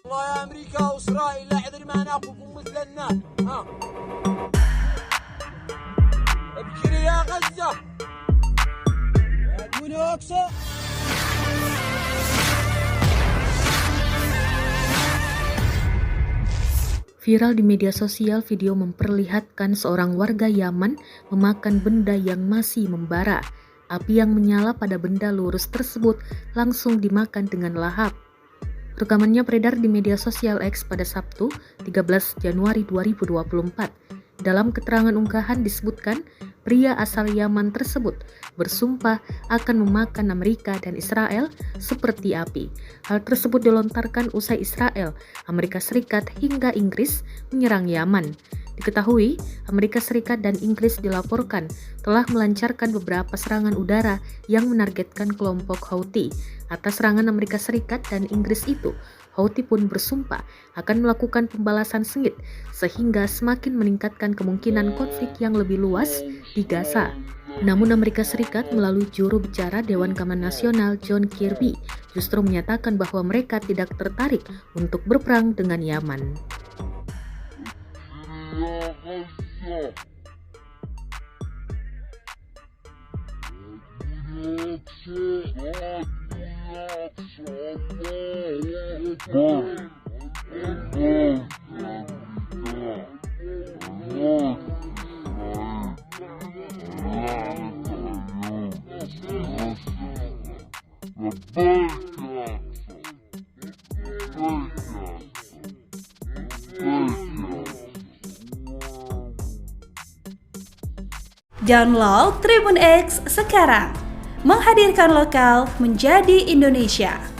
والله يا أمريكا وإسرائيل لا عذر ما ناخذكم مثل الناس ابشري يا غزة يا دون أقصى. Viral di media sosial, video memperlihatkan seorang warga Yaman memakan benda yang masih membara. Api yang menyala pada benda lurus tersebut langsung dimakan dengan lahap. Rekamannya beredar di media sosial X pada Sabtu, 13 Januari 2024. Dalam keterangan unggahan disebutkan, pria asal Yaman tersebut bersumpah akan memakan Amerika dan Israel seperti api. Hal tersebut dilontarkan usai Israel, Amerika Serikat hingga Inggris menyerang Yaman. Diketahui, Amerika Serikat dan Inggris dilaporkan telah melancarkan beberapa serangan udara yang menargetkan kelompok Houthi. Atas serangan Amerika Serikat dan Inggris itu, Houthi pun bersumpah akan melakukan pembalasan sengit sehingga semakin meningkatkan kemungkinan konflik yang lebih luas di Gaza. Namun Amerika Serikat melalui juru bicara Dewan Keamanan Nasional John Kirby justru menyatakan bahwa mereka tidak tertarik untuk berperang dengan Yaman. Download Tribun X sekarang, menghadirkan lokal menjadi Indonesia.